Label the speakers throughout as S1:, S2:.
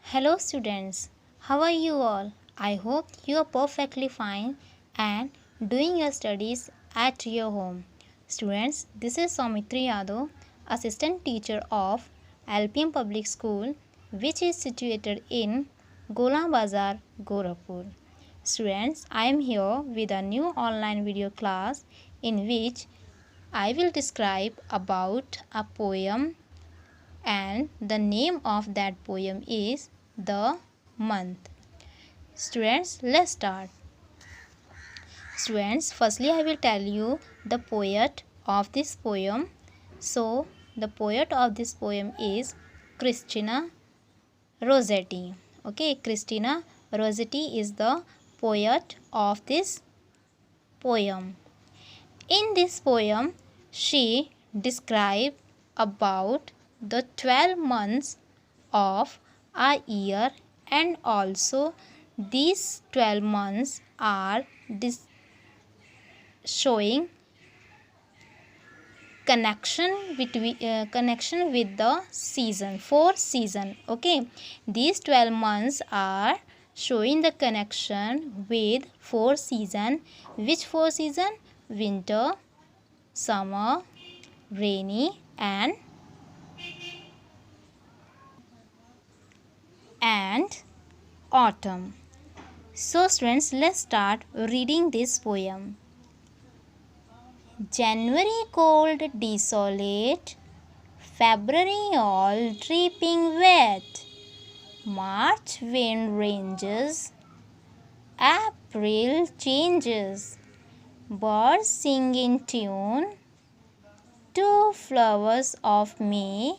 S1: Hello students, how are you all? I hope you are perfectly fine and doing your studies at your home. Students, this is Saumitri Yadav, assistant teacher of LPM Public School, which is situated in Gola Bazar, Gorakhpur. Students, I am here with a new online video class in which I will describe about a poem, and the name of that poem is The Month. Students, let's start. Students, firstly I will tell you the poet of this poem. So, the poet of this poem is Christina Rossetti. Okay, Christina Rossetti is the poet of this poem. In this poem, she describes about the 12 months of a year, and also these 12 months are showing connection with the season, four season. Okay, these 12 months are showing the connection with four season. Which four season? Winter, summer, rainy, and autumn. So students, let's start reading this poem. January cold, desolate, February all dripping wet, March wind ranges, April changes, birds sing in tune, two flowers of May,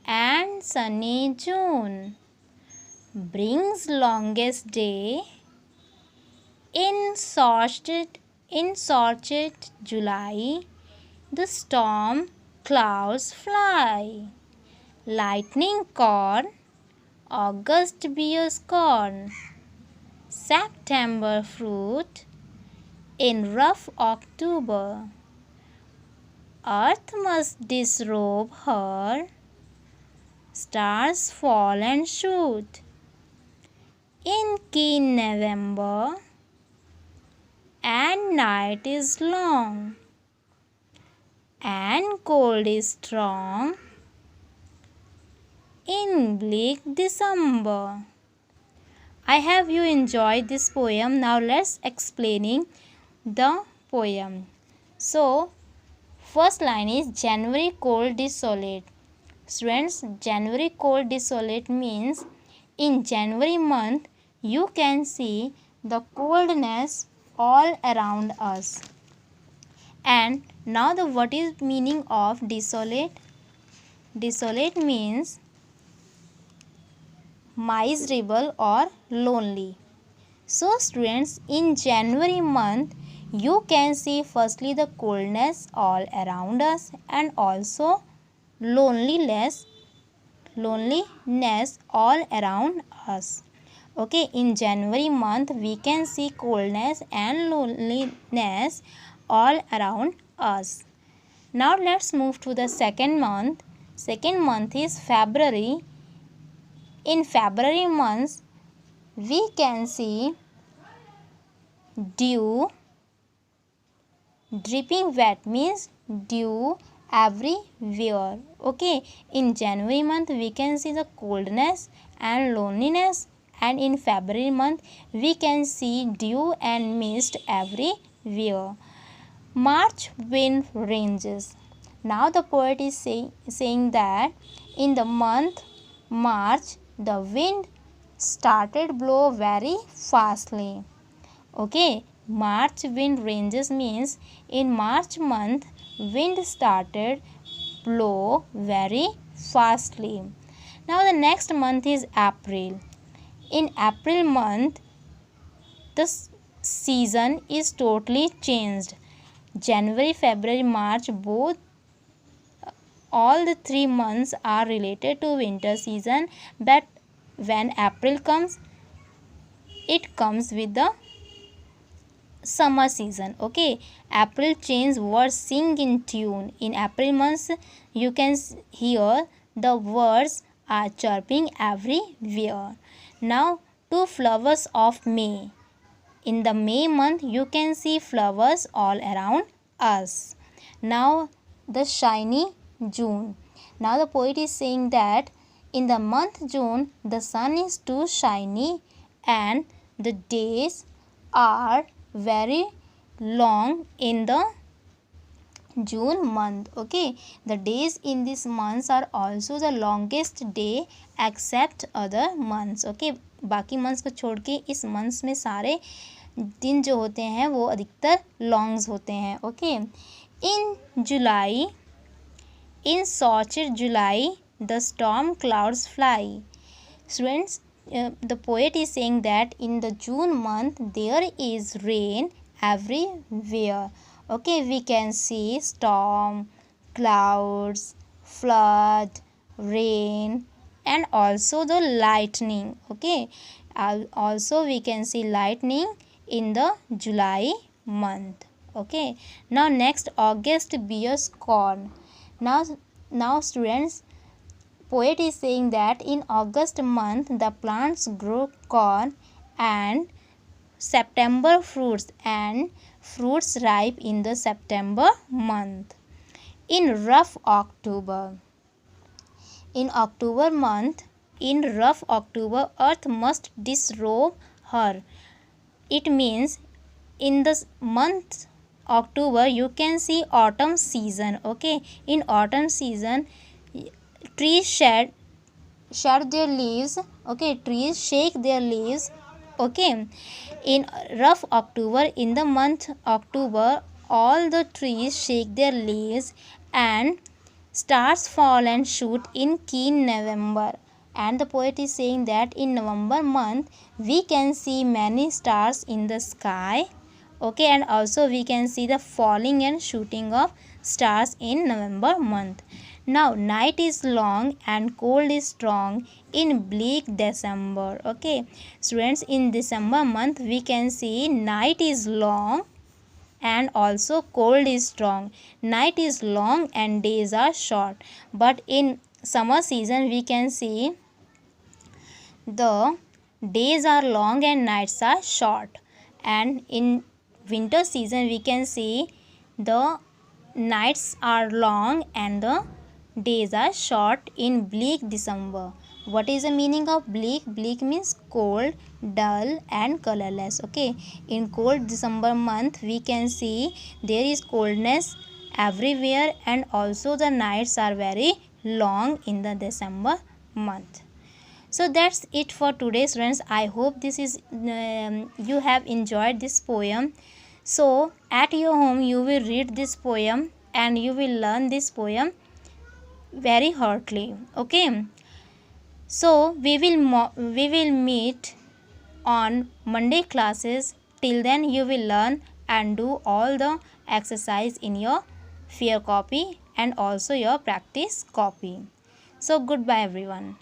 S1: and sunny June brings longest day, in sorted July, the storm clouds fly. Lightning corn, August bears corn. September fruit, in rough October. Earth must disrobe her, stars fall and shoot. In keen November, and night is long, and cold is strong, in bleak December. I have you enjoyed this poem. Now let's explaining the poem. So, first line is January cold desolate. Students, January cold desolate means in January month you can see the coldness all around us. And now the what is meaning of desolate? Desolate means miserable or lonely. So students, in January month you can see firstly the coldness all around us and also loneliness all around us. Okay, in January month we can see coldness and loneliness all around us. Now let's move to the second month. Second month is February. In February month we can see dew, dripping wet means dew everywhere. Okay, in January month we can see the coldness and loneliness, and in February month we can see dew and mist everywhere. March wind ranges. Now the poet is saying that in the month March the wind started blow very fastly. Okay, March wind ranges means in March month wind started blow very fastly. Now the next month is April. In April month the season is totally changed. January, February, March, both all the 3 months are related to winter season, but when April comes it comes with the summer season. Okay, April change words sing in tune. In April months you can hear the words are chirping everywhere. Now to flowers of May. In the May month, you can see flowers all around us. Now the shiny June. Now the poet is saying that in the month June, the sun is too shiny and the days are very long in the June month. Okay, the days in this month are also the longest day except other months. Okay, बाकी months को छोड़ के इस months में सारे दिन जो होते हैं वो अधिकतर लॉन्ग्स होते हैं. Okay, in July, in such July, the storm clouds fly. Students, the poet is saying that in the June month there is rain everywhere. Okay, we can see storm, clouds, flood, rain, and also the lightning. Okay, also we can see lightning in the July month. Okay, now next, August bears corn. Now students, poet is saying that in August month the plants grow corn and September fruits, and fruits ripe in the September month. In rough October, in October month, in rough October, earth must disrobe her. It means in the month October you can see autumn season. Okay, in autumn season trees shed their leaves. Okay, trees shake their leaves. Okay, in rough October, in the month October, all the trees shake their leaves and stars fall and shoot in keen November. And the poet is saying that in November month we can see many stars in the sky. Okay, and also we can see the falling and shooting of stars in November month. Now night is long and cold is strong in bleak December. Okay, students, in December month we can see night is long and also cold is strong. Night is long and days are short. But in summer season we can see the days are long and nights are short. And in winter season we can see the nights are long and the days are short in bleak December. What is the meaning of bleak? Bleak means cold, dull and colorless. Okay, in cold December month we can see there is coldness everywhere and also the nights are very long in the December month. So that's it for today, friends. I hope this is you have enjoyed this poem. So at your home you will read this poem and you will learn this poem very heartily. Okay, so we will meet on Monday classes. Till then you will learn and do all the exercise in your fear copy and also your practice copy. So goodbye everyone.